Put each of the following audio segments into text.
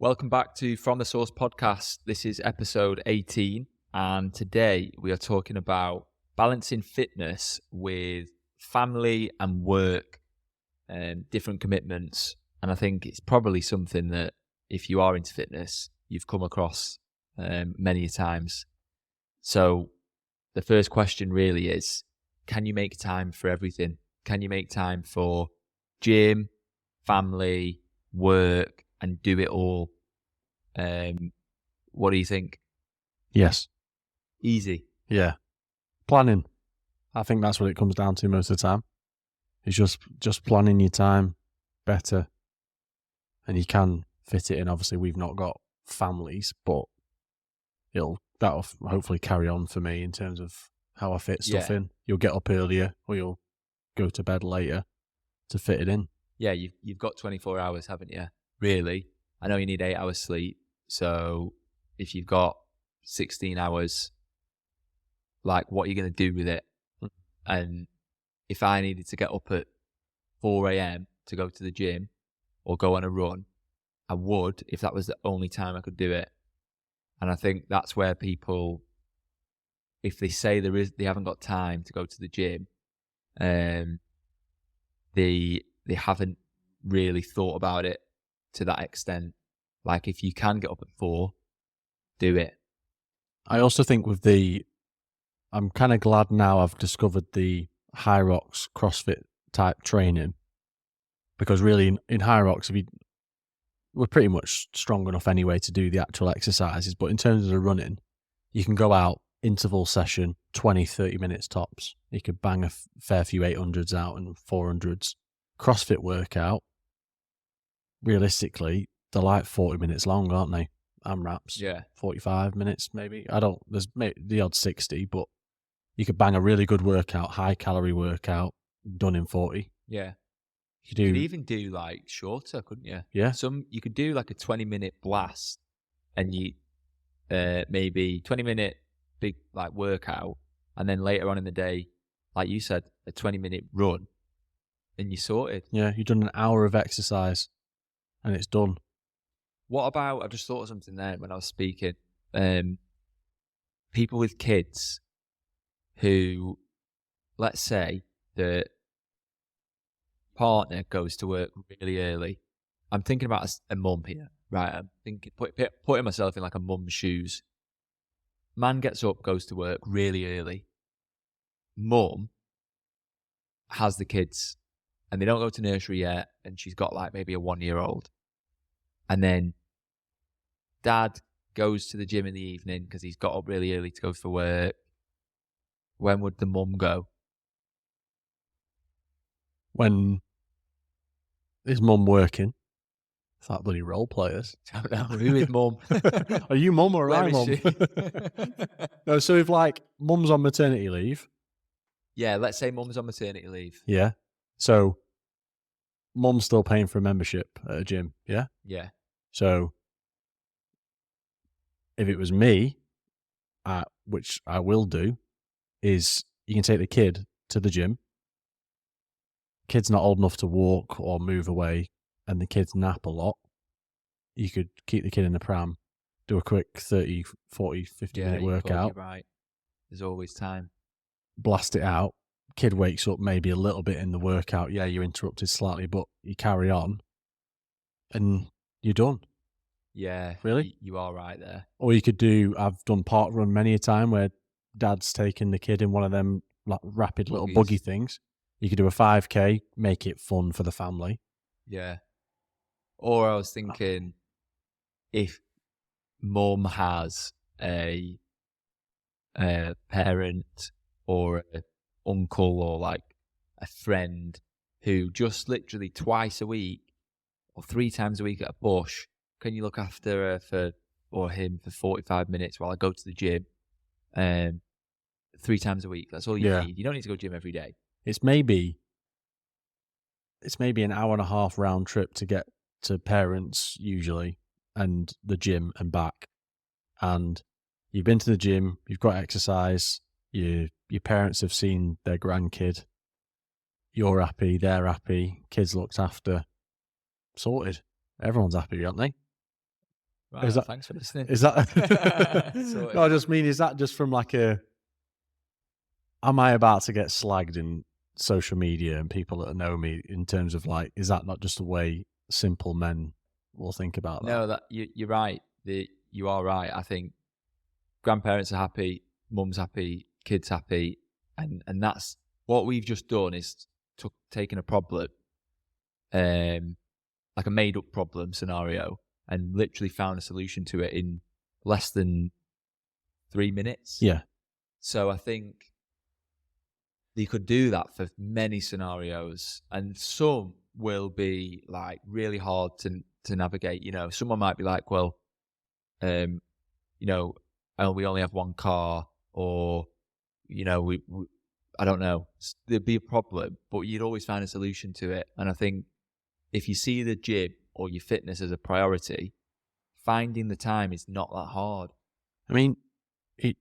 Welcome back to From the Source podcast. This is episode 18, and today we are talking about balancing fitness with family and work and different commitments. And I think it's probably something that if you are into fitness, you've come across many times. So the first question really is, can you make time for everything? Can you make time for gym, family, work, and do it all? What do you think? Yes. Easy. Yeah. Planning. I think that's what it comes down to most of the time. It's just planning your time better. And you can fit it in. Obviously, we've not got families, but that'll hopefully carry on for me in terms of how I fit stuff in. You'll get up earlier or you'll go to bed later to fit it in. Yeah, you've got 24 hours, haven't you? Really? I know you need 8 hours sleep. So if you've got 16 hours, like, what are you going to do with it? And if I needed to get up at 4 a.m. to go to the gym or go on a run, I would if that was the only time I could do it. And I think that's where people, if they say they haven't got time to go to the gym, they haven't really thought about it to that extent. Like, if you can get up at 4, do it. I also think I'm kind of glad now I've discovered the High Rocks CrossFit type training, because really in High Rocks, we're pretty much strong enough anyway to do the actual exercises. But in terms of the running, you can go out, interval session, 20, 30 minutes tops. You could bang a fair few 800s out and 400s. CrossFit workout, realistically, they're like 40 minutes long, aren't they? AMRAPs. Yeah. 45 minutes maybe. There's the odd 60, but you could bang a really good workout, high calorie workout, done in 40. Yeah. You could even do like shorter, couldn't you? Yeah. You could do like a 20-minute blast and you maybe 20-minute big like workout, and then later on in the day, like you said, a 20-minute run, and you're sorted. Yeah, you've done an hour of exercise and it's done. What about, I just thought of something there when I was speaking, people with kids who, let's say the partner goes to work really early. I'm thinking about a mum here, right? I'm thinking, putting myself in like a mum's shoes. Man gets up, goes to work really early. Mum has the kids and they don't go to nursery yet, and she's got like maybe a 1-year-old. And then dad goes to the gym in the evening because he's got up really early to go for work. When would the mum go? When is mum working? It's like bloody role players. I don't know. Who is mum? Are you mum or Where I is mum? she? No, so if like mum's on maternity leave. Yeah, let's say mum's on maternity leave. Yeah. So mum's still paying for a membership at a gym. Yeah. Yeah. So if it was me, which I will do, is you can take the kid to the gym. Kid's not old enough to walk or move away, and the kids nap a lot. You could keep the kid in the pram, do a quick 30, 40, 50-minute workout. You're right. There's always time. Blast it out. Kid wakes up maybe a little bit in the workout. Yeah, you're interrupted slightly, but you carry on, and you're done. Yeah. Really? You are right there. Or you could I've done park run many a time where dad's taking the kid in one of them like rapid little buggy things. You could do a 5K, make it fun for the family. Yeah. Or I was thinking, if mum has a parent or an uncle or like a friend who just literally twice a week or 3 times a week at a push, can you look after her or him for 45 minutes while I go to the gym 3 times a week? That's all you need. You don't need to go to the gym every day. It's maybe an hour and a half round trip to get to parents usually and the gym and back. And you've been to the gym, you've got exercise, your parents have seen their grandkid, you're happy, they're happy, kids looked after, sorted. Everyone's happy, aren't they? Right, Is that- thanks for listening. Is that? Sorted. No, I just mean, is that just from like am I about to get slagged in social media and people that know me in terms of like, is that not just the way simple men will think about that? No, that you're right. You are right. I think grandparents are happy, mum's happy, kids happy, and that's what we've just done is taken a problem, like a made up problem scenario, and literally found a solution to it in less than 3 minutes. Yeah. So I think you could do that for many scenarios, and some will be like really hard to navigate. You know, someone might be like, well, you know, oh, we only have one car, or you know, we I don't know. There'd be a problem, but you'd always find a solution to it. And I think if you see the gym or your fitness as a priority, finding the time is not that hard. I mean, if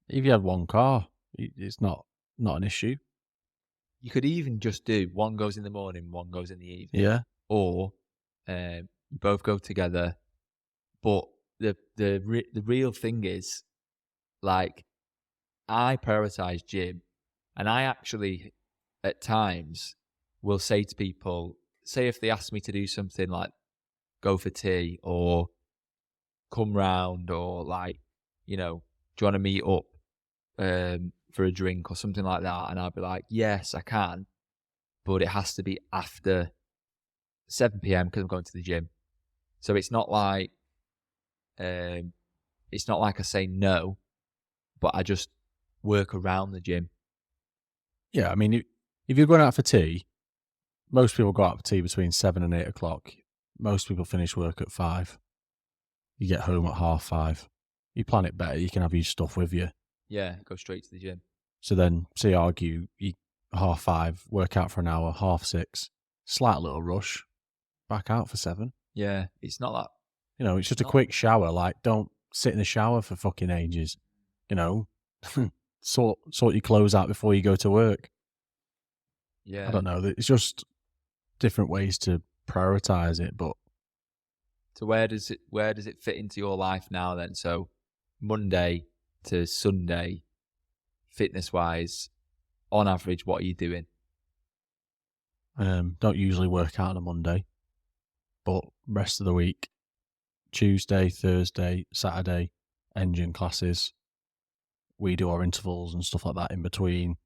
you had one car, it's not an issue. You could even just do one goes in the morning, one goes in the evening. Yeah. Or you both go together. But the real thing is, like, I prioritize gym, and I actually at times will say to people, say if they ask me to do something like go for tea or come round, or like, you know, do you want to meet up for a drink or something like that, and I'll be like, yes, I can, but it has to be after 7 p.m. because I'm going to the gym. So it's not like I say no, but I just work around the gym. Yeah, I mean, if you're going out for tea, most people go out for tea between 7 and 8 o'clock. Most people finish work at 5. You get home at 5:30. You plan it better, you can have your stuff with you. Yeah, go straight to the gym. So then, say argue, you 5:30, work out for an hour, 6:30, slight little rush, back out for 7. Yeah, it's not that. You know, it's just a quick shower. Like, don't sit in the shower for fucking ages. You know, sort your clothes out before you go to work. Yeah, I don't know. It's just different ways to prioritize it. But so where does it fit into your life now then? So Monday to Sunday, fitness wise, on average, what are you doing? don't usually work out on a Monday, but rest of the week, Tuesday, Thursday, Saturday, engine classes. We do our intervals and stuff like that in between.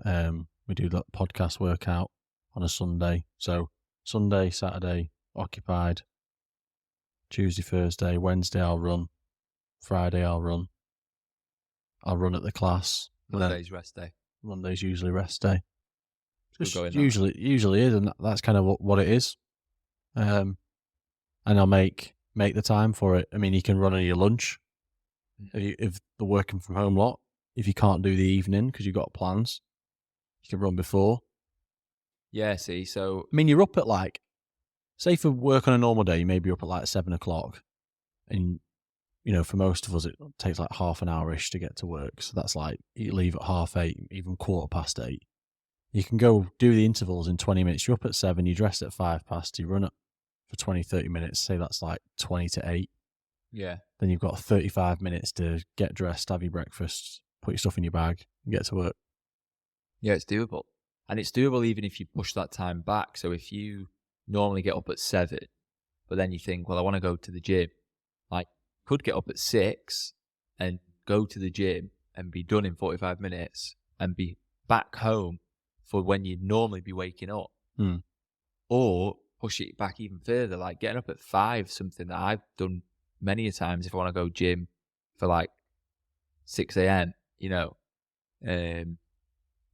We do that podcast workout on a Sunday. So Sunday, Saturday, occupied. Tuesday, Thursday, Wednesday I'll run. Friday I'll run. I'll run at the class. Monday's rest day. Monday's usually rest day. Just We're going usually is, and that's kind of what it is. And I'll make the time for it. I mean, you can run on your lunch. If the working from home lot, if you can't do the evening because you've got plans, you can run before. Yeah, see, so I mean, you're up at like, say for work on a normal day, you may be up at like 7 o'clock. And, you know, for most of us, it takes like half an hour-ish to get to work. So that's like, you leave at 8:30, even 8:15. You can go do the intervals in 20 minutes. You're up at 7, you dress at 5:30, you run it for 20, 30 minutes. Say that's like 20 to 8. yeah. Then you've got 35 minutes to get dressed, have your breakfast, put your stuff in your bag, and get to work. Yeah, it's doable. And it's doable even if you push that time back. So if you normally get up at 7, but then you think, well, I want to go to the gym, like, could get up at 6 and go to the gym and be done in 45 minutes and be back home for when you'd normally be waking up. Or push it back even further, like getting up at 5, something that I've done many a times if I want to go gym for like 6 a.m, you know. And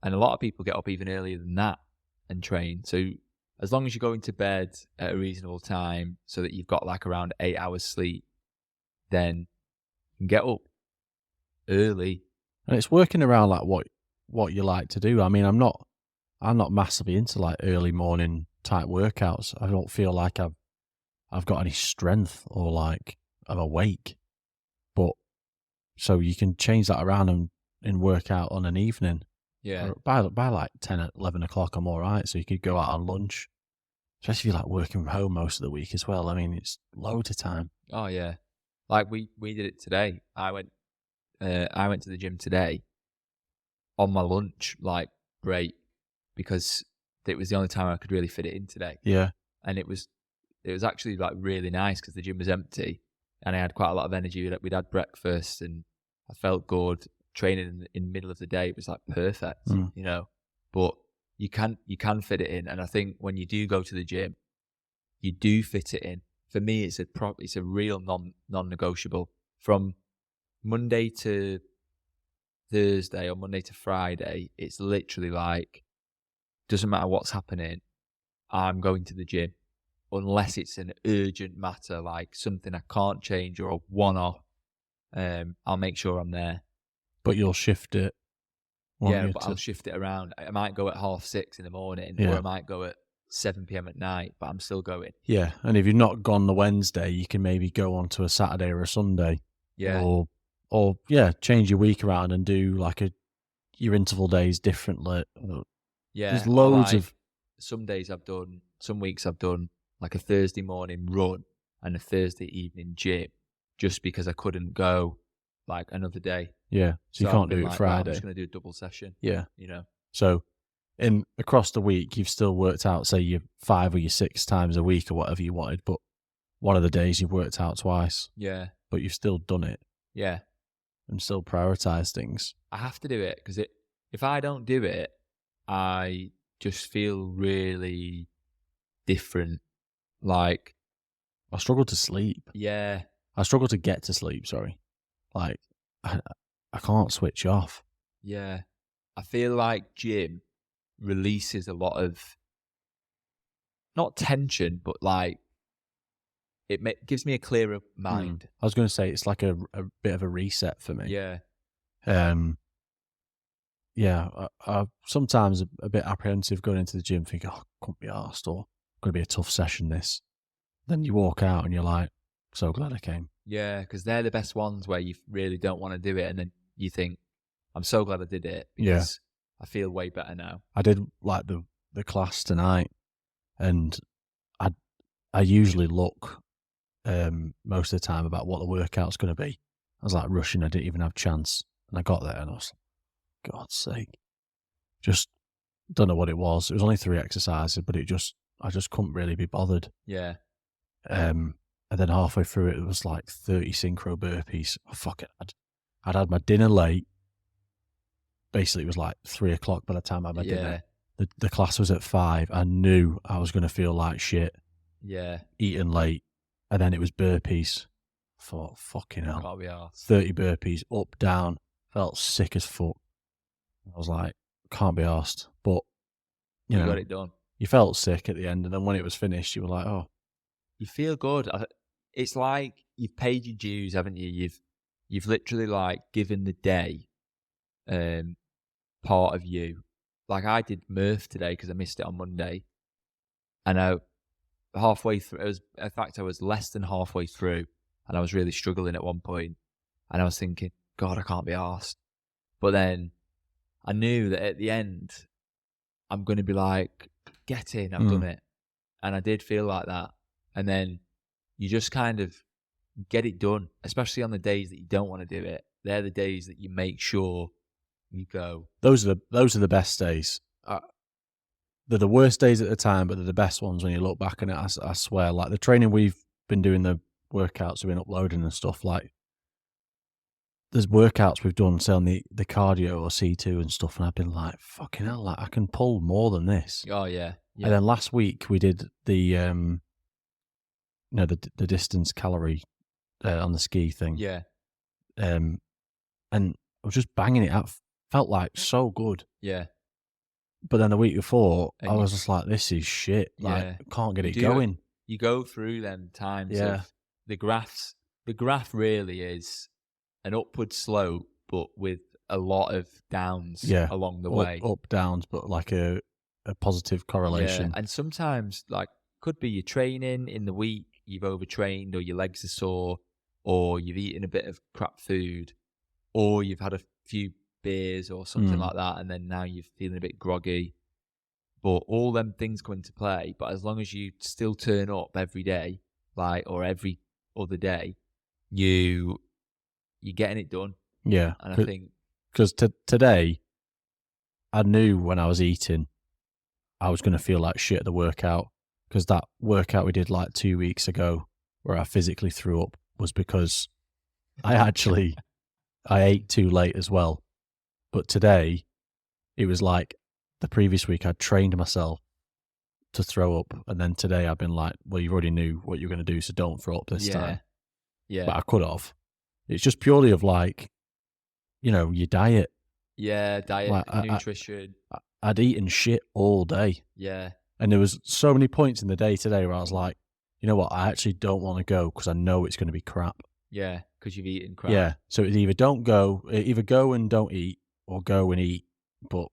a lot of people get up even earlier than that and train. So as long as you're going to bed at a reasonable time so that you've got like around 8 hours sleep, then you can get up early. And it's working around like what you like to do. I mean, I'm not massively into like early morning type workouts. I don't feel like I've got any strength or like I'm awake. But so you can change that around and work out on an evening. Yeah. By like 10, 11 o'clock, I'm all right. So you could go out on lunch, especially if you're like working from home most of the week as well. I mean, it's loads of time. Oh yeah, like we did it today. I went to the gym today on my lunch like break because it was the only time I could really fit it in today, Yeah. and it was actually like really nice because the gym was empty and I had quite a lot of energy. We'd had breakfast and I felt good. Training in the middle of the day, it was like perfect, Mm. you know. But you can fit it in, and I think when you do go to the gym, you do fit it in. For me, it's a real non-negotiable. From Monday to Thursday or Monday to Friday, it's literally like doesn't matter what's happening, I'm going to the gym unless it's an urgent matter, like something I can't change or a one-off. I'll make sure I'm there. But you'll shift it. won't Yeah, you, but to- I'll shift it around. I might go at 6:30 in the morning, or Yeah. I might go at 7 p.m. at night, but I'm still going. Yeah. And if you've not gone the Wednesday, you can maybe go on to a Saturday or a Sunday. Yeah, Or yeah, change your week around and do like your interval days differently. yeah. There's Or loads like of some weeks I've done like a Thursday morning run and a Thursday evening gym, just because I couldn't go like another day. yeah. So you I've can't been do it like, right, I'm Friday. just going to do a double session. Yeah. You know. So across the week, you've still worked out, say, your 5 or your 6 times a week or whatever you wanted, but one of the days you've worked out twice, Yeah, but you've still done it yeah. and still prioritized things. I have to do it because if I don't do it, I just feel really different. Like, I struggle to sleep. yeah, I struggle to get to sleep, sorry. Like, I can't switch off. yeah. I feel like gym releases a lot of not tension, but like gives me a clearer mind. I was going to say it's like a bit of a reset for me. Yeah, Um, yeah, I'm sometimes a bit apprehensive going into the gym, thinking, oh, couldn't be arsed, or going to be a tough session this. Then you walk out and you're like, so glad I came. yeah, because they're the best ones where you really don't want to do it, and then you think, I'm so glad I did it because I feel way better now. I did like the class tonight, and I usually look most of the time about what the workout's going to be. I was like rushing, I didn't even have a chance, and I got there and I was like, God's sake, just don't know what it was. It was only 3 exercises, but I just couldn't really be bothered. Yeah, And then halfway through it was like 30 synchro burpees. Oh, fuck it, I'd had my dinner late. Basically, it was like 3 o'clock by the time I had my dinner. The class was at 5. I knew I was going to feel like shit. Yeah, Eating late, and then it was burpees. I thought, fucking hell, can't be arsed. 30 burpees, up, down. Felt sick as fuck. I was like, can't be arsed. But, you know, got it done. you felt sick at the end, and then when it was finished, you were like, oh. You feel good. It's like you've paid your dues, haven't you? You've literally like given the day part of you. Like I did Murph today because I missed it on Monday, and halfway through, I was less than halfway through, and I was really struggling at one point, and I was thinking, God, I can't be arsed. But then I knew that at the end, I'm going to be like, get in, I've done it. And I did feel like that. And then you just kind of get it done, especially on the days that you don't want to do it. They're the days that you make sure you go. Those are the best days. They're the worst days at the time, but they're the best ones when you look back on it. I swear, like the training we've been doing, the workouts we've been uploading and stuff, like there's workouts we've done, say on the cardio or C2 and stuff, and I've been like, fucking hell, like I can pull more than this. Oh yeah. And then last week we did the the distance calorie on the ski thing. Yeah. And I was just banging it out. Felt like so good. Yeah. But then the week before, And I was just like, this is shit. Like, can't get it going. You go through them times of the graphs. The graph really is an upward slope, but with a lot of downs along the way. Up, downs, but like a positive correlation. Yeah. And sometimes, like, could be your training in the week, you've overtrained, or your legs are sore, or you've eaten a bit of crap food, or you've had a few beers or something like that, and then now you're feeling a bit groggy. But all them things come into play. But as long as you still turn up every day, like, or other day, you're getting it done. Yeah. And I think because today, I knew when I was eating, I was going to feel like shit at the workout, because that workout we did like 2 weeks ago where I physically threw up was because I ate too late as well. But today, it was like the previous week I'd trained myself to throw up, and then today I've been like, well, you already knew what you're going to do, so don't throw up this time. Yeah. But I could have. It's just purely of like, your diet. Yeah, diet, Like, nutrition. I'd eaten shit all day. Yeah. And there was so many points in the day today where I was like, you know what, I actually don't want to go because I know it's going to be crap. Yeah, because you've eaten crap. Yeah, so it's either go and don't eat, or go and eat, or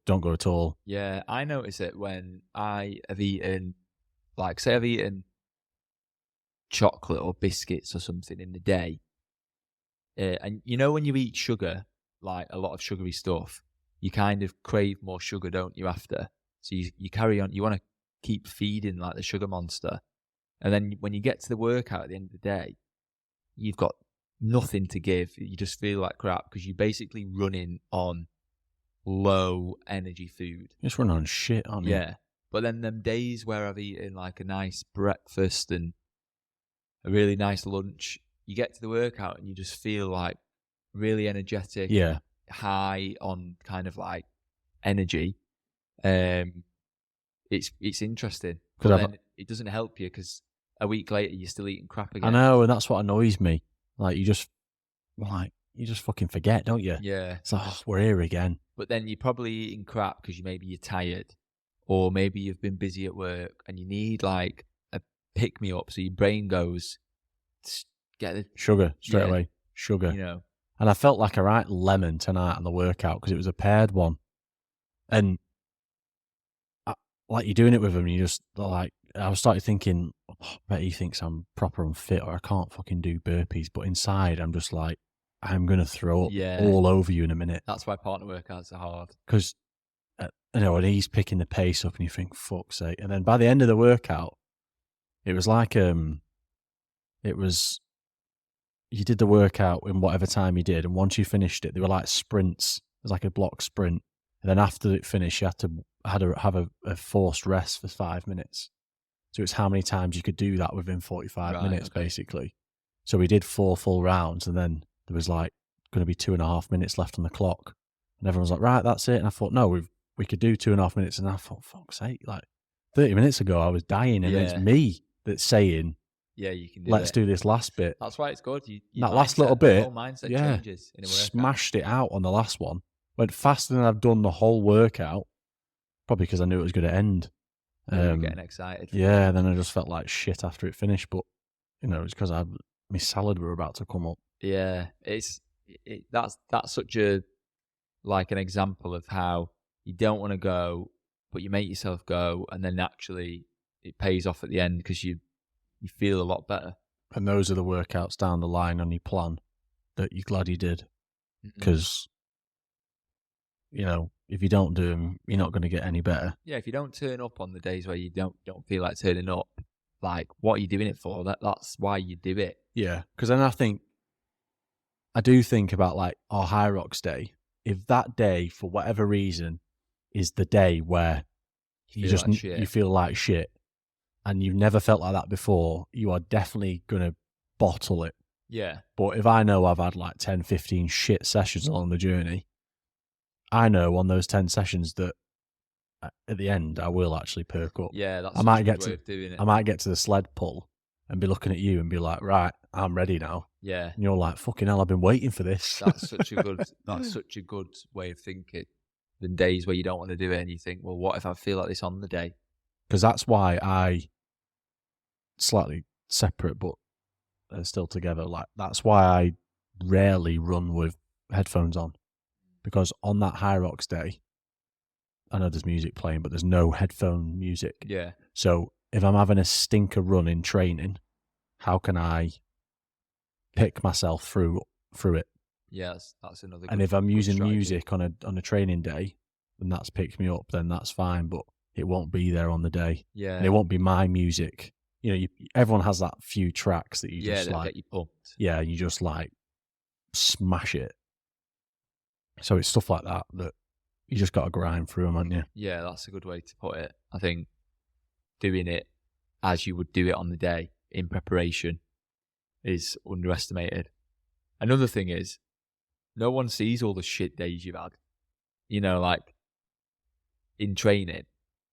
don't go at all. Yeah, I notice it when I have eaten, like, say I've eaten chocolate or biscuits or something in the day. And when you eat sugar, like a lot of sugary stuff, you kind of crave more sugar, don't you, after? So you carry on, you want to keep feeding like the sugar monster. And then when you get to the workout at the end of the day, you've got nothing to give. You just feel like crap because you're basically running on low energy food. You just run on shit, aren't you? Yeah. But then them days where I've eaten like a nice breakfast and a really nice lunch, you get to the workout and you just feel like really energetic. Yeah. High on kind of like energy. It's interesting. But then it doesn't help you because a week later you're still eating crap again. I know, and that's what annoys me. Like you just fucking forget, don't you? Yeah. It's like, oh, we're here again. But then you're probably eating crap because maybe you're tired, or maybe you've been busy at work and you need like a pick me up. So your brain goes, get the sugar straight away. Sugar. And I felt like a right lemon tonight on the workout because it was a paired one. And like you're doing it with him, and you just like, I was started thinking, I bet he thinks I'm proper unfit or I can't fucking do burpees. But inside, I'm just like, I'm going to throw up all over you in a minute. That's why partner workouts are hard. Because, and he's picking the pace up and you think, fuck's sake. And then by the end of the workout, it was like, you did the workout in whatever time you did. And once you finished it, they were like sprints. It was like a block sprint. And then after it finished, you had to have a forced rest for 5 minutes. So it's how many times you could do that within 45 minutes, basically. So we did 4 full rounds, and then there was like going to be 2.5 minutes left on the clock. And everyone was like, right, that's it. And I thought, no, we could do 2.5 minutes. And I thought, fuck's sake, like 30 minutes ago, I was dying. And it's me that's saying, yeah, you can do let's do this last bit. That's why it's good. That last little bit, whole mindset changes in a workout. Smashed it out on the last one. Went faster than I've done the whole workout, probably because I knew it was going to end. Getting excited. Yeah, then I just felt like shit after it finished, but it's because my salad were about to come up. Yeah, that's such a like an example of how you don't want to go, but you make yourself go, and then actually it pays off at the end because you feel a lot better. And those are the workouts down the line on your plan that you're glad you did, because if you don't do them, you're not going to get any better. Yeah, if you don't turn up on the days where you don't feel like turning up, like, what are you doing it for? That's why you do it. Yeah, because then I do think about like our High Rocks day. If that day, for whatever reason, is the day where you feel like shit, and you've never felt like that before, you are definitely going to bottle it. Yeah. But if I know I've had like 10, 15 shit sessions along the journey, I know on those 10 sessions that at the end I will actually perk up. Yeah, that's I might get way of doing it. I might get to the sled pull and be looking at you and be like, right, I'm ready now. Yeah. And you're like, fucking hell, I've been waiting for this. That's such a good way of thinking than days where you don't want to do it and you think, well, what if I feel like this on the day? Because that's why I, slightly separate but still together, like that's why I rarely run with headphones on. Because on that High Rocks day, I know there's music playing, but there's no headphone music. Yeah. So if I'm having a stinker run in training, how can I pick myself through it? Yes, that's another. And if I'm using music on a training day, and that's picked me up, then that's fine. But it won't be there on the day. Yeah. And it won't be my music. everyone has that few tracks that you Yeah, just that'll like, get you pumped. yeah, you just like smash it. So it's stuff like that you just got to grind through them, haven't you? Yeah, that's a good way to put it. I think doing it as you would do it on the day in preparation is underestimated. Another thing is, no one sees all the shit days you've had. Like in training,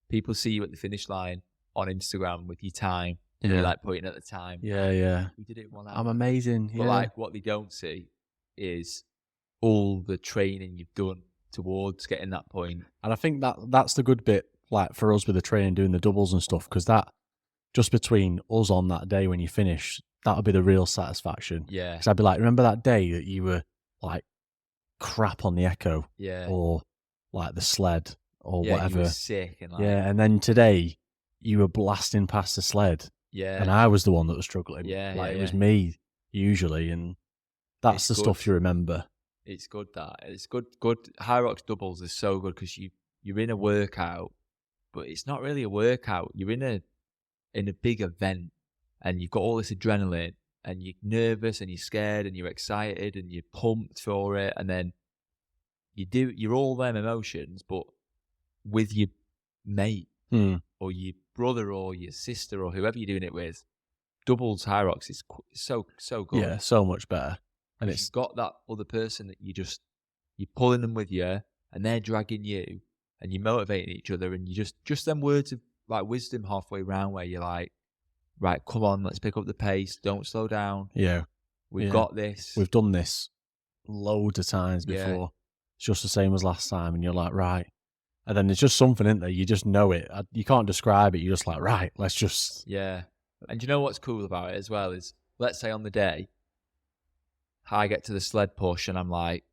people see you at the finish line on Instagram with your time. And you're like pointing at the time. Yeah, yeah. We did it in 1 hour. I'm amazing. But Yeah. like what they don't see is all the training you've done towards getting that point. And I think that's the good bit, like for us with the training, doing the doubles and stuff, because that just between us on that day when you finish, that'll be the real satisfaction. Yeah. Because I'd be like, remember that day that you were like crap on the echo, Yeah. or like the sled, or Yeah, whatever. you were sick and like, Yeah, and then today you were blasting past the sled, yeah, and I was the one that was struggling. Yeah, like yeah, it was yeah. me usually, and that's It's the stuff good. you remember. It's good that it's good. High rocks doubles is so good because you're in a workout, but it's not really a workout. You're in a big event, and you've got all this adrenaline, and you're nervous, and you're scared, and you're excited, and you're pumped for it, and then you're all them emotions, but with your mate or your brother or your sister or whoever you're doing it with. Doubles high rocks is so good. Yeah, so much better. And you've got that other person that you're pulling them with you, and they're dragging you, and you're motivating each other, and you just them words of like wisdom halfway round where you're like, right, come on, let's pick up the pace, don't slow down. Yeah, we've got this. We've done this loads of times before. Yeah. It's just the same as last time, and you're like, right. And then there's just something in there, you just know it. You can't describe it. You're just like, right, let's just. Yeah. And you know what's cool about it as well is, let's say on the day, I get to the sled push and I'm like,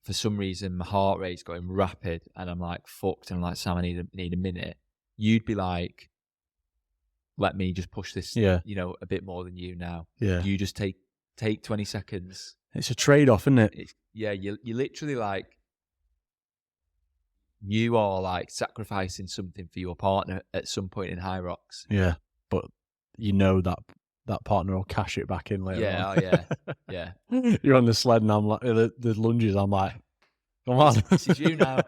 for some reason, my heart rate's going rapid and I'm like, fucked. And I'm like, Sam, I need a minute. You'd be like, let me just push this, a bit more than you now. Yeah. You just take 20 seconds. It's a trade-off, isn't it? You literally like, you are like sacrificing something for your partner at some point in high rocks. Yeah. But you know that partner will cash it back in later on. Yeah. You're on the sled and I'm like, the lunges, I'm like, come on. This is you now.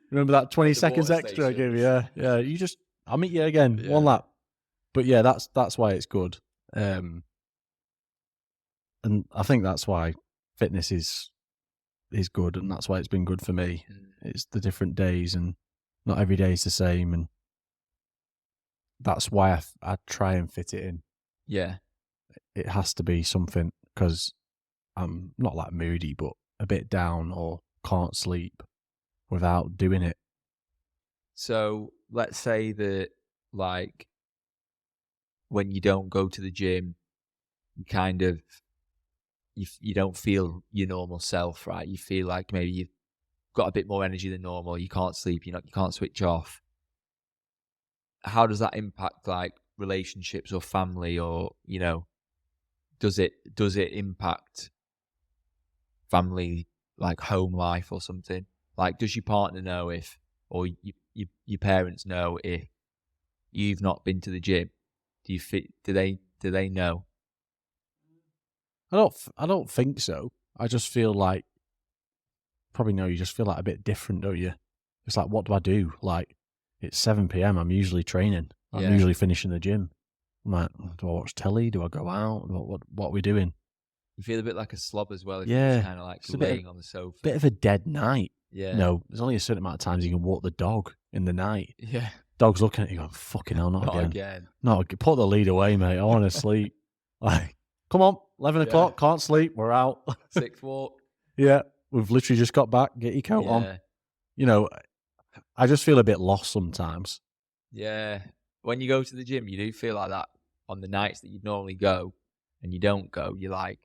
Remember that 20 The seconds water extra I station. gave you? Yeah. I'll meet you again. Yeah. One lap. But yeah, that's why it's good. And I think that's why fitness is good, and that's why it's been good for me. It's the different days, and not every day is the same, and that's why I try and fit it in. Yeah. It has to be something, because I'm not like moody, but a bit down or can't sleep without doing it. So let's say that, like, when you don't go to the gym, you kind of, you don't feel your normal self, right? You feel like maybe you've got a bit more energy than normal. You can't sleep. You can't switch off. How does that impact like relationships or family, or does it impact family, like home life or something? Like, does your partner know if, or your parents know if you've not been to the gym? Do they know? I don't think so. I just feel like, probably know, you just feel like a bit different, don't you? It's like, what do I do? Like, it's 7 p.m. I'm usually training. I'm usually finishing the gym. I'm like, do I watch telly? Do I go out? What are we doing? You feel a bit like a slob as well if you're just kind of like laying on the sofa. Bit of a dead night. Yeah. There's only a certain amount of times you can walk the dog in the night. Yeah. Dog's looking at you going, fucking hell, not again. No, put the lead away, mate. I want to sleep. Like, come on, 11 o'clock, can't sleep, we're out. Sixth walk. Yeah, we've literally just got back, get your coat on. I just feel a bit lost sometimes. Yeah. When you go to the gym, you do feel like that on the nights that you'd normally go and you don't go. You're like,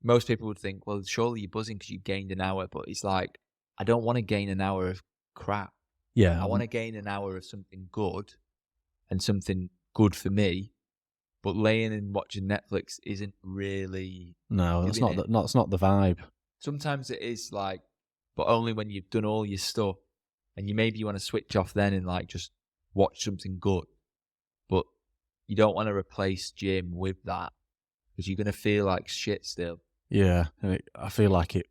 most people would think, well, surely you're buzzing because you gained an hour, but it's like, I don't want to gain an hour of crap. Yeah. I want to gain an hour of something good and something good for me, but laying and watching Netflix isn't really. No, that's not that's not the vibe. Sometimes it is like, but only when you've done all your stuff, and maybe you want to switch off then and like just watch something good. But you don't want to replace gym with that because you're going to feel like shit still. Yeah, and I feel like it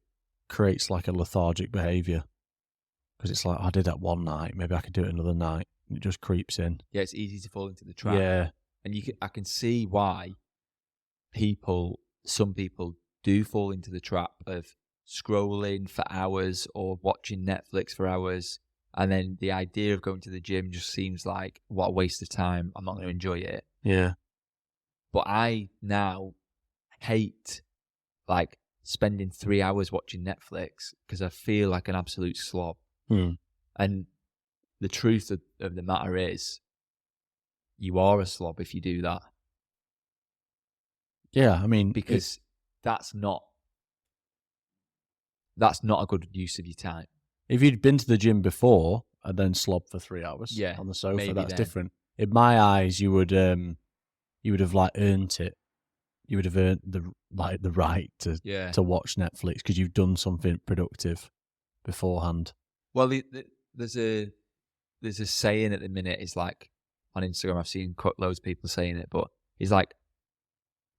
creates like a lethargic behaviour because it's like, I did that one night, maybe I could do it another night. And it just creeps in. Yeah, it's easy to fall into the trap. Yeah. And I can see why some people do fall into the trap of scrolling for hours or watching Netflix for hours. And then the idea of going to the gym just seems like, what a waste of time. I'm not going to enjoy it. Yeah. But I now hate like spending 3 hours watching Netflix because I feel like an absolute slob. And the truth of the matter is, you are a slob if you do that. Yeah, I mean, because that's not a good use of your time. If you'd been to the gym before and then slobbed for 3 hours on the sofa, that's different. In my eyes, you would have like earned it. You would have earned the right to watch Netflix because you've done something productive beforehand. Well, there's a saying at the minute. It's like on Instagram, I've seen loads of people saying it, but it's like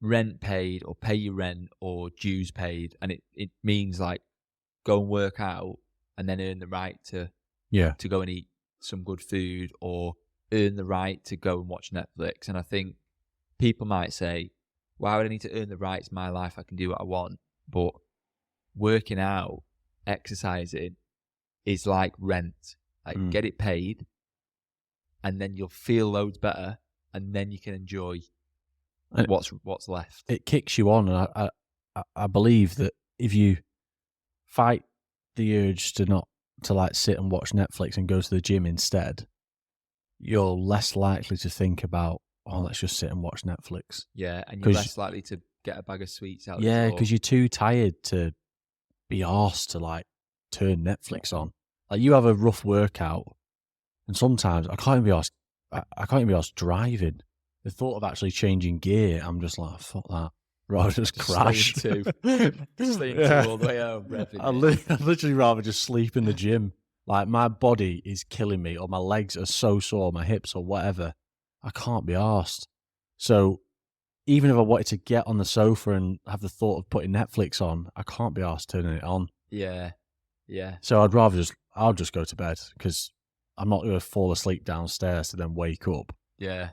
rent paid or pay your rent or dues paid, and it means like go and work out and then earn the right to go and eat some good food or earn the right to go and watch Netflix. And I think people might say, why would I need to earn the right? It's my life. I can do what I want. But working out, exercising is like rent. Like get it paid and then you'll feel loads better and then you can enjoy what's left. It kicks you on. And I believe that if you fight the urge to like sit and watch Netflix and go to the gym instead, you're less likely to think about, let's just sit and watch Netflix. Yeah, and you're less likely to get a bag of sweets out. Yeah, because you're too tired to be arsed to like turn Netflix on. Like you have a rough workout, and sometimes I can't even be arsed driving. The thought of actually changing gear, I'm just like, fuck that. Rather just crash. Staying two all the way home. I'd literally rather just sleep in the gym. Like my body is killing me, or my legs are so sore, my hips or whatever. I can't be arsed. So even if I wanted to get on the sofa and have the thought of putting Netflix on, I can't be arsed turning it on. Yeah. Yeah. So I'll just go to bed because I'm not going to fall asleep downstairs to then wake up. Yeah.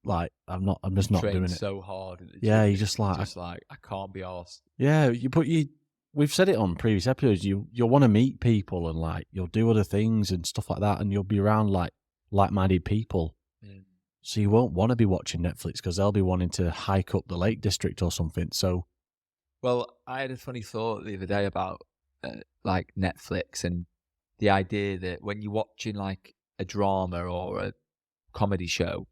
Like I'm just not doing it. So hard. At the gym. Yeah, you're just like I can't be arsed. Yeah, we've said it on previous episodes. You'll want to meet people and like you'll do other things and stuff like that, and you'll be around like-minded people. So you won't want to be watching Netflix because they'll be wanting to hike up the Lake District or something. So, well, I had a funny thought the other day about like Netflix and the idea that when you're watching like a drama or a comedy show,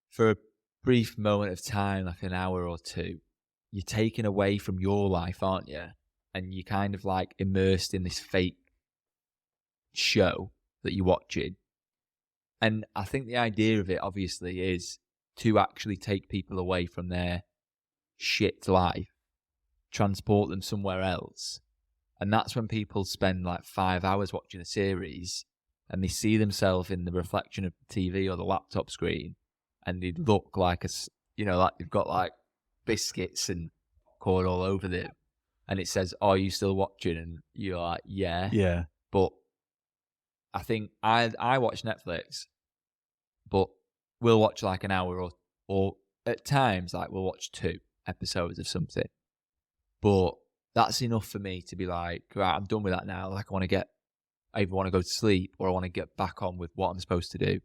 for a brief moment of time, like an hour or two, you're taken away from your life, aren't you? And you're kind of like immersed in this fake show that you're watching. And I think the idea of it, obviously, is to actually take people away from their shit life, transport them somewhere else. And that's when people spend like 5 hours watching a series and they see themselves in the reflection of the TV or the laptop screen and they look like like they've got like biscuits and popcorn all over them. And it says, "Are you still watching?" And you're like, "Yeah." Yeah. But I think I watch Netflix, but we'll watch like an hour or at times like we'll watch 2 episodes of something. But that's enough for me to be like, right, I'm done with that now. Like I either want to go to sleep or I want to get back on with what I'm supposed to do.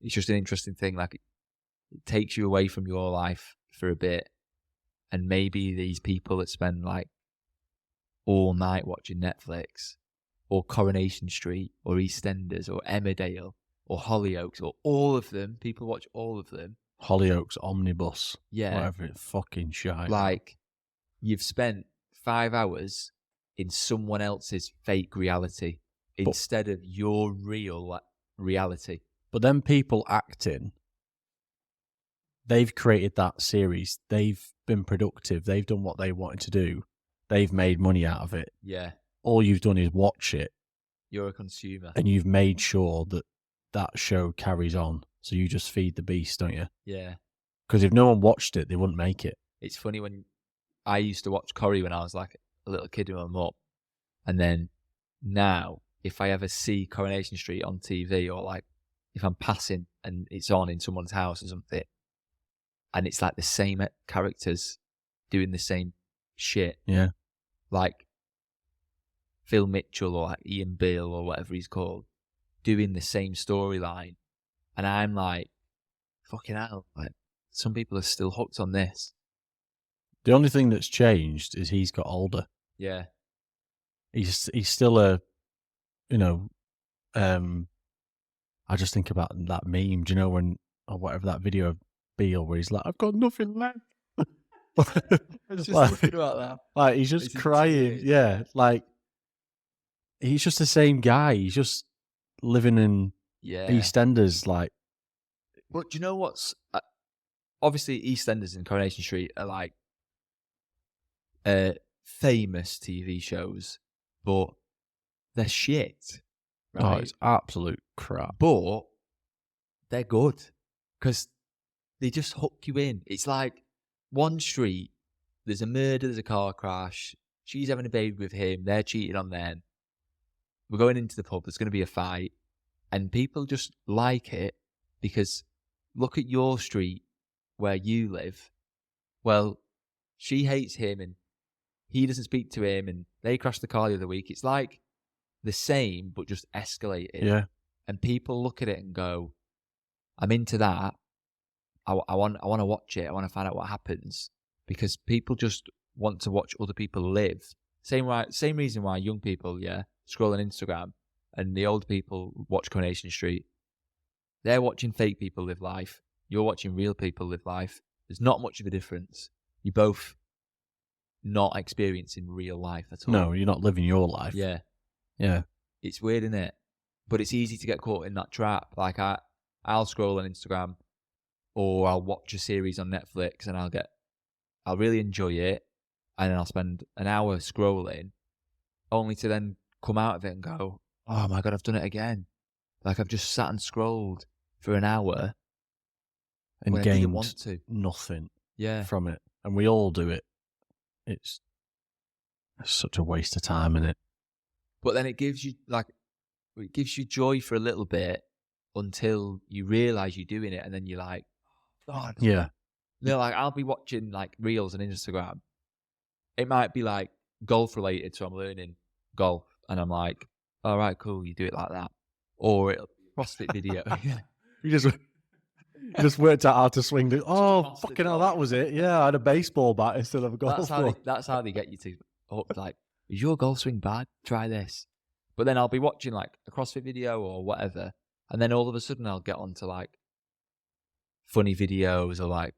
It's just an interesting thing. Like it takes you away from your life for a bit. And maybe these people that spend like all night watching Netflix or Coronation Street or EastEnders or Emmerdale or Hollyoaks or all of them, people watch all of them. Hollyoaks Omnibus. Yeah. Whatever it's fucking shite. Like you've spent 5 hours in someone else's fake reality instead of your real reality. But then people acting, they've created that series. They've been productive. They've done what they wanted to do. They've made money out of it. Yeah. All you've done is watch it. You're a consumer. And you've made sure that show carries on. So you just feed the beast, don't you? Yeah. Because if no one watched it, they wouldn't make it. It's funny when I used to watch Corrie when I was like a little kid with my mum. And then now, if I ever see Coronation Street on TV, or like if I'm passing and it's on in someone's house or something, and it's like the same characters doing the same shit, Yeah. like Phil Mitchell or like Ian Beale or whatever he's called, doing the same storyline, and I'm like, fucking hell, like some people are still hooked on this. The only thing that's changed is he's got older. Yeah. He's still a, you know, I just think about that meme, do you know, when, or whatever, that video of Beale where he's like, I've got nothing left. I was just thinking about that. Like, he's just crying. Yeah. Like, he's just the same guy. He's just living in EastEnders. Like, but do you know what's obviously EastEnders and Coronation Street are like famous TV shows, but they're shit. Right? Oh, it's absolute crap. But they're good because they just hook you in. It's like one street, there's a murder, there's a car crash, she's having a baby with him, they're cheating on them. We're going into the pub, there's going to be a fight, and people just like it because look at your street where you live. Well, she hates him and he doesn't speak to him, and they crashed the car the other week. It's like the same, but just escalated. Yeah. And people look at it and go, I'm into that. I want to watch it. I want to find out what happens, because people just want to watch other people live. Same reason why young people, scroll on Instagram, and the old people watch Coronation Street. They're watching fake people live life. You're watching real people live life. There's not much of a difference. You're both not experiencing real life at all. No, you're not living your life. Yeah. Yeah. It's weird, isn't it? But it's easy to get caught in that trap. Like I'll scroll on Instagram, or I'll watch a series on Netflix, and I'll really enjoy it, and then I'll spend an hour scrolling, only to then come out of it and go, oh my God, I've done it again. Like I've just sat and scrolled for an hour and when I didn't want to. Nothing from it. And we all do it. It's such a waste of time, isn't it? But then it gives you joy for a little bit until you realise you're doing it, and then you're like, God. Yeah. Like I'll be watching like reels on Instagram. It might be like golf related, so I'm learning golf, and I'm like, all right, cool, you do it like that. Or it'll be a CrossFit video. You just worked out how to swing. Oh, fucking hell, that was it. Yeah, I had a baseball bat instead of a golf ball. That's how they get you to, like, is your golf swing bad? Try this. But then I'll be watching like a CrossFit video or whatever, and then all of a sudden I'll get onto like funny videos or like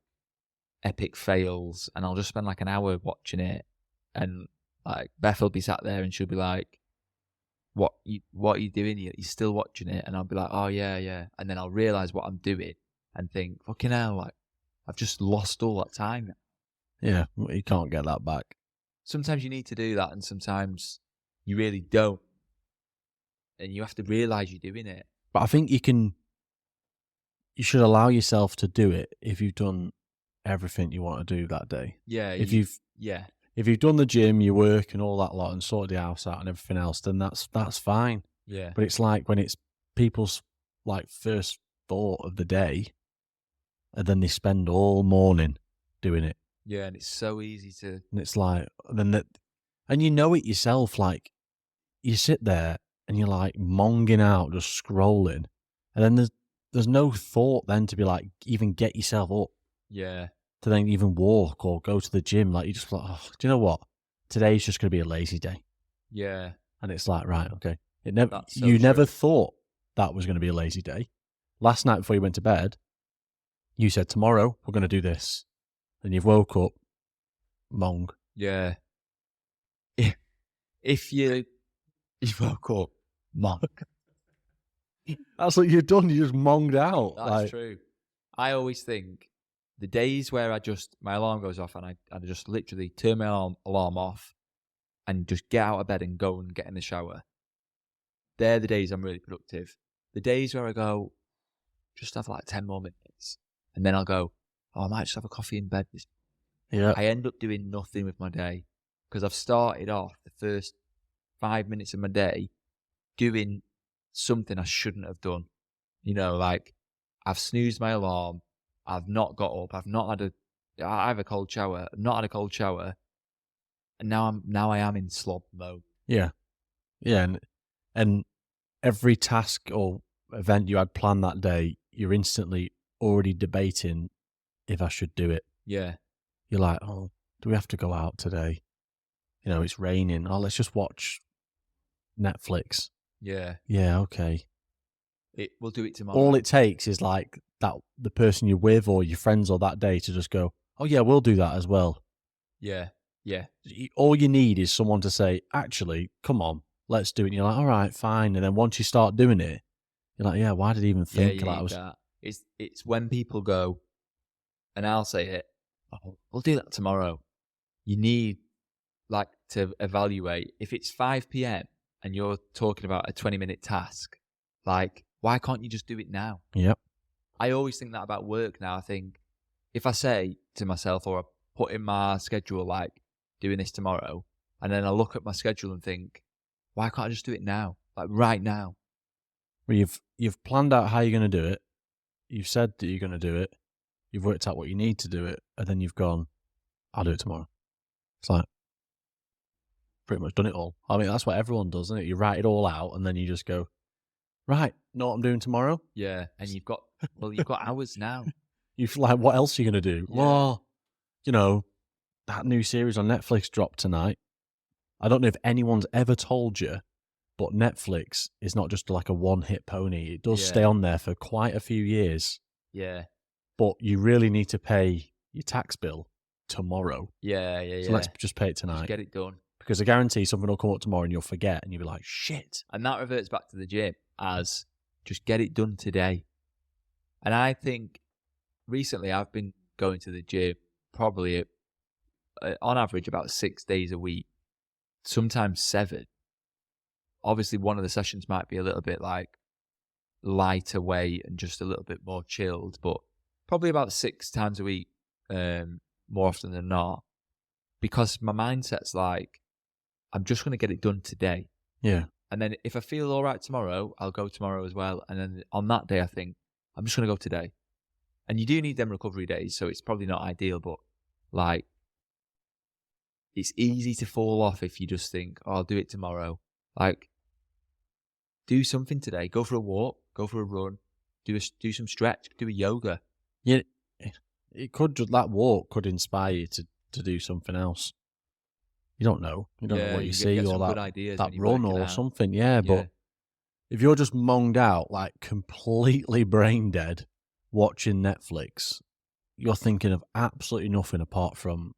epic fails, and I'll just spend like an hour watching it, and like Beth will be sat there and she'll be like, what are you doing? You're still watching it? And I'll be like, oh yeah. And then I'll realise what I'm doing and think, fucking hell, like I've just lost all that time. Yeah, you can't get that back. Sometimes you need to do that, and sometimes you really don't. And you have to realise you're doing it. But I think you should allow yourself to do it if you've done everything you want to do that day. Yeah. If you've done the gym, your work and all that lot, and sorted the house out and everything else, then that's fine. Yeah. But it's like when it's people's like first thought of the day, and then they spend all morning doing it. Yeah, and it's so easy to. And it's like, and you know it yourself. Like you sit there and you're like monging out, just scrolling, and then there's no thought then to be like even get yourself up. Yeah. To then even walk or go to the gym. Like you just like, oh, do you know what? Today's just going to be a lazy day. Yeah. And it's like, right, okay. Never thought that was going to be a lazy day. Last night before you went to bed, you said, tomorrow we're going to do this. And you've woke up, mong. Yeah. If you woke up, mong. That's what you've done. You just monged out. That's true. I always think the days where my alarm goes off and I just literally turn my alarm off and just get out of bed and go and get in the shower. They're the days I'm really productive. The days where I go, just have like 10 more minutes. And then I'll go, oh, I might just have a coffee in bed. Yeah. I end up doing nothing with my day because I've started off the first 5 minutes of my day doing something I shouldn't have done. You know, like I've snoozed my alarm. I've not got up. I have a cold shower. I've not had a cold shower. And now I am in slob mode. Yeah. Yeah. And every task or event you had planned that day, you're instantly already debating if I should do it. Yeah. You're like, oh, do we have to go out today? You know, it's raining. Oh, let's just watch Netflix. Yeah. Yeah, okay. We'll do it tomorrow. All it takes is like that the person you're with or your friends or that day to just go, oh yeah, we'll do that as well. Yeah. Yeah. All you need is someone to say, actually, come on, let's do it. And you're like, all right, fine. And then once you start doing it, you're like, yeah, why did I even think you that? need that. It's when people go, and I'll say it, oh, we'll do that tomorrow. You need like to evaluate if it's 5 p.m. and you're talking about a 20-minute task, like, why can't you just do it now? Yep. I always think that about work now. I think if I say to myself or I put in my schedule, like, doing this tomorrow, and then I look at my schedule and think, why can't I just do it now? Like, right now. Well, you've planned out how you're going to do it. You've said that you're going to do it. You've worked out what you need to do it. And then you've gone, I'll do it tomorrow. It's like, pretty much done it all. I mean, that's what everyone does, isn't it? You write it all out and then you just go, right, know what I'm doing tomorrow? Yeah. And you've got hours now. You're like, what else are you going to do? Yeah. Well, you know, that new series on Netflix dropped tonight. I don't know if anyone's ever told you, but Netflix is not just like a one-hit pony. It does stay on there for quite a few years. Yeah. But you really need to pay your tax bill tomorrow. Yeah. So let's just pay it tonight. Just get it done. Because I guarantee something will come up tomorrow and you'll forget and you'll be like, shit. And that reverts back to the gym as just get it done today. And I think recently I've been going to the gym probably on average about 6 days a week, sometimes 7. Obviously, one of the sessions might be a little bit like lighter weight and just a little bit more chilled, but probably about 6 times a week, more often than not, because my mindset's like, I'm just going to get it done today. Yeah. And then if I feel all right tomorrow, I'll go tomorrow as well. And then on that day, I think, I'm just going to go today. And you do need them recovery days, so it's probably not ideal, but like, it's easy to fall off if you just think, oh, I'll do it tomorrow. Like, do something today. Go for a walk, go for a run, do some stretch, do a yoga. Yeah, that walk could inspire you to do something else. You don't know. You don't know what you see or that run or something. Yeah, but if you're just monged out, like completely brain dead, watching Netflix, you're thinking of absolutely nothing apart from,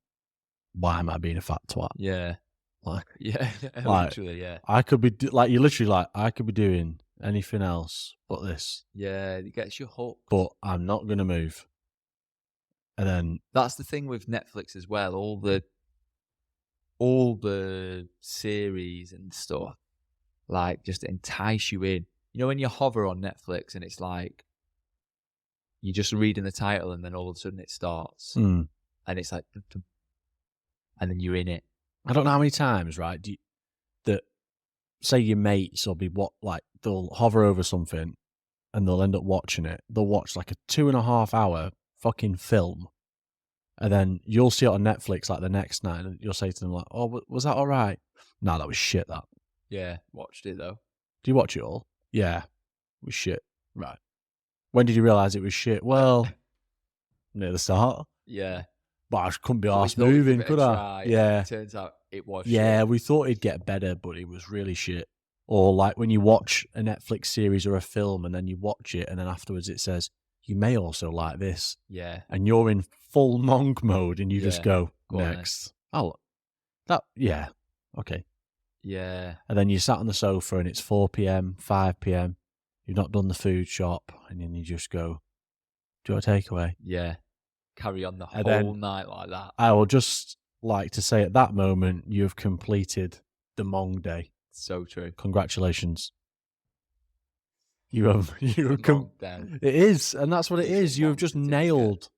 why am I being a fat twat? Yeah. Like, literally, yeah. I could be you're literally like, I could be doing anything else but this. Yeah, it gets you hooked. But I'm not going to move. And then that's the thing with Netflix as well. All the series and stuff, like, just entice you in. You know, when you hover on Netflix and it's like, you're just reading the title and then all of a sudden it starts. And it's like, and then you're in it. I don't know how many times, right, that say your mates will be they'll hover over something and they'll end up watching it. They'll watch like a 2.5 hour fucking film. And then you'll see it on Netflix like the next night and you'll say to them like, oh, was that all right? No, that was shit, that. Yeah, watched it though. Do you watch it all? Yeah, it was shit. Right. When did you realise it was shit? Well, near the start. Yeah. But I couldn't be arsed moving, could I? Yeah. It turns out it was shit. Shit. We thought it'd get better, but it was really shit. Or like when you watch a Netflix series or a film and then you watch it and then afterwards it says, you may also like this. Yeah. And you're in full monk mode and you just go next. Yeah. Okay. Yeah. And then you sat on the sofa and it's 4 p.m, 5 p.m. You've not done the food shop and then you just go, do you want a takeaway? Yeah. Carry on the whole night like that. I will just like to say at that moment, you have completed the Mong day. So true. Congratulations. You have it is, and that's what it is. You have just nailed.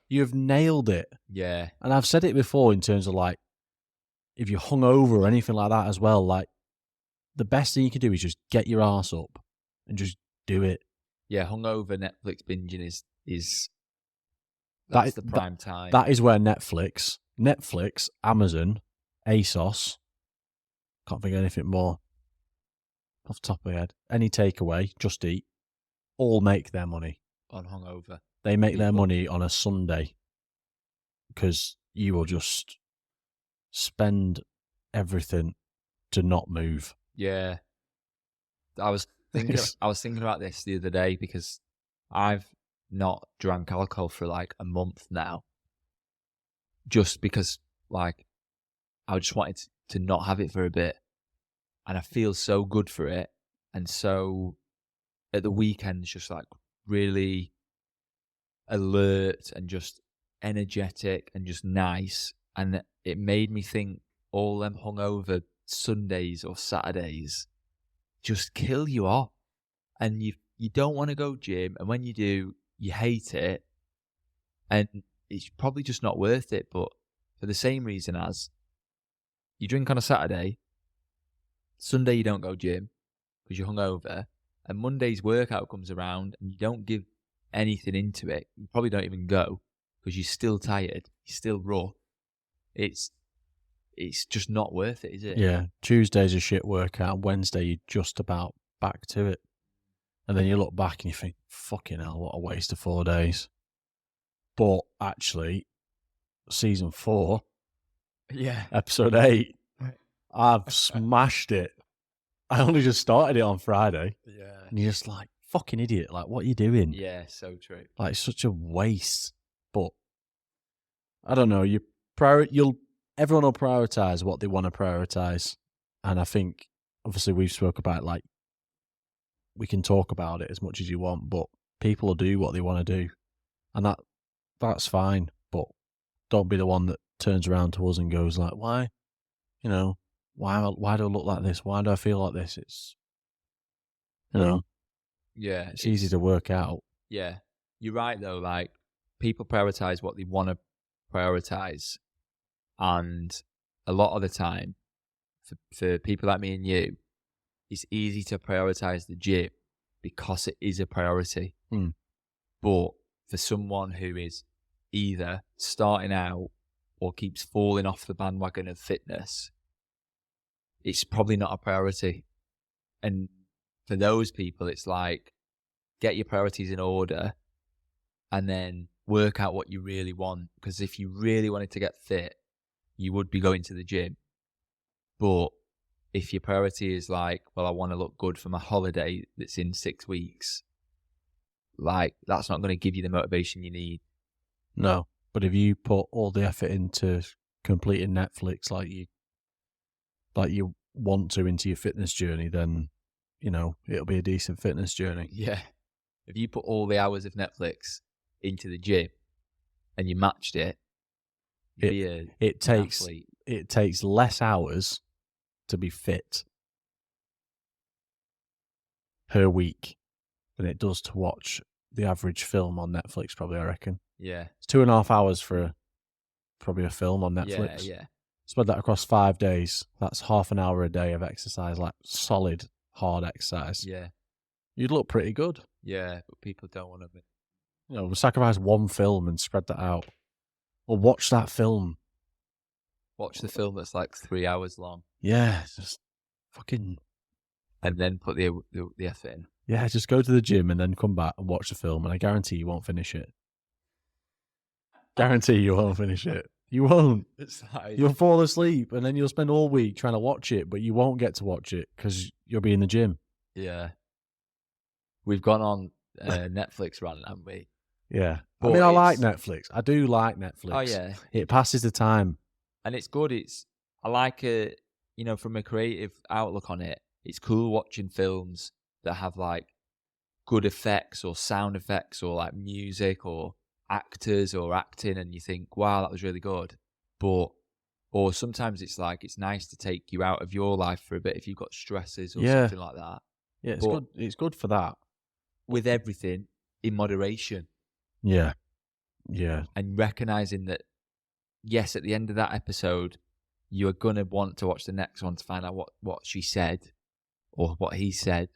You have nailed it. Yeah. And I've said it before in terms of like, if you're hungover or anything like that as well, like the best thing you can do is just get your ass up and just do it. Yeah, hungover Netflix binging is that's the prime time. That is where Netflix, Amazon, ASOS, can't think of anything more off the top of my head. Any takeaway, Just Eat, all make their money on hungover. They make their money on a Sunday because you will just spend everything to not move. Yeah. I was thinking about this the other day because I've not drank alcohol for like a month now. Just because like I just wanted to not have it for a bit. And I feel so good for it. And so at the weekends just like really alert and just energetic and just nice. And it made me think all them hungover Sundays or Saturdays just kill you off. And you don't want to go gym, and when you do, you hate it. And it's probably just not worth it, but for the same reason as you drink on a Saturday, Sunday you don't go gym because you're hungover, and Monday's workout comes around and you don't give anything into it. You probably don't even go because you're still tired, you're still raw. It's just not worth it, is it? Yeah. Tuesday's a shit workout. Wednesday you're just about back to it. And then you look back and you think, fucking hell, what a waste of 4 days. But actually, season 4, episode 8, I've smashed it. I only just started it on Friday. Yeah. And you're just like, fucking idiot. Like, what are you doing? Yeah, so true. Like, it's such a waste. But I don't know. Everyone will prioritize what they want to prioritize. And I think, obviously, we've spoke about like, we can talk about it as much as you want, but people will do what they want to do. And that's fine. But don't be the one that turns around to us and goes like, why? You know, why do I look like this? Why do I feel like this? It's, yeah, it's easy to work out. Yeah. You're right, though. Like, people prioritize what they want to prioritize. And a lot of the time, for people like me and you, it's easy to prioritize the gym because it is a priority. But for someone who is either starting out or keeps falling off the bandwagon of fitness, it's probably not a priority. And for those people, it's like, get your priorities in order and then work out what you really want. Because if you really wanted to get fit, you would be going to the gym. But if your priority is like, well, I want to look good for my holiday that's in 6 weeks, like, that's not going to give you the motivation you need. No, but if you put all the effort into completing Netflix like you want to into your fitness journey, then, it'll be a decent fitness journey. Yeah. If you put all the hours of Netflix into the gym and you matched it, it takes less hours to be fit per week than it does to watch the average film on Netflix, probably, I reckon. Yeah. It's 2.5 hours for probably a film on Netflix. Yeah. Spread that across 5 days. That's half an hour a day of exercise, like solid, hard exercise. Yeah. You'd look pretty good. Yeah, but people don't want to. We'll sacrifice one film and spread that out. Or watch that film. Watch the film that's like 3 hours long. Yeah, just fucking... And then put the effort in. Yeah, just go to the gym and then come back and watch the film, and I guarantee you won't finish it. Guarantee you won't finish it. You won't. You'll fall asleep, and then you'll spend all week trying to watch it, but you won't get to watch it because you'll be in the gym. Yeah. We've gone on Netflix run, haven't we? Yeah. But I like Netflix. I do like Netflix. Oh, yeah. It passes the time. And it's good. I like it, from a creative outlook on it. It's cool watching films that have like good effects or sound effects or like music or actors or acting, and you think, wow, that was really good. Or sometimes it's like, it's nice to take you out of your life for a bit if you've got stresses or something like that. Yeah, it's good. It's good for that. with everything in moderation. Yeah. And recognizing that, yes, at the end of that episode, you are going to want to watch the next one to find out what she said or what he said.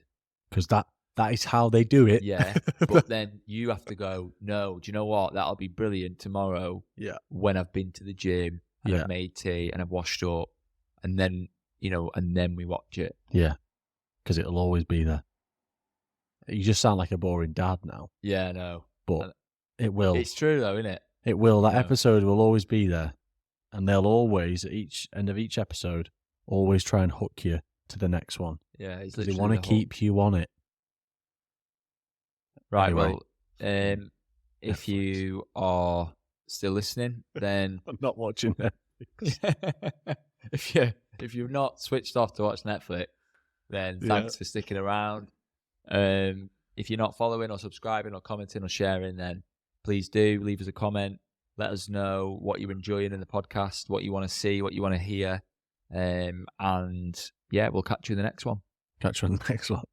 Because that is how they do it. Yeah. But then you have to go, no, do you know what? That'll be brilliant tomorrow. Yeah. When I've been to the gym and Yeah. I've made tea and I've washed up, and then, and then we watch it. Yeah. Because it'll always be there. You just sound like a boring dad now. Yeah, I know. But it will. It's true though, isn't it? It will. That episode will always be there. And they'll always, at each end of each episode, always try and hook you to the next one. Yeah, it's Because literally they want to keep you on it. Right, Anyway. well, if you are still listening, then I'm not watching Netflix. if you've not switched off to watch Netflix, then thanks for sticking around. If you're not following or subscribing or commenting or sharing, then please do leave us a comment. Let us know what you're enjoying in the podcast, what you want to see, what you want to hear. And yeah, we'll catch you in the next one. Catch you in the next one.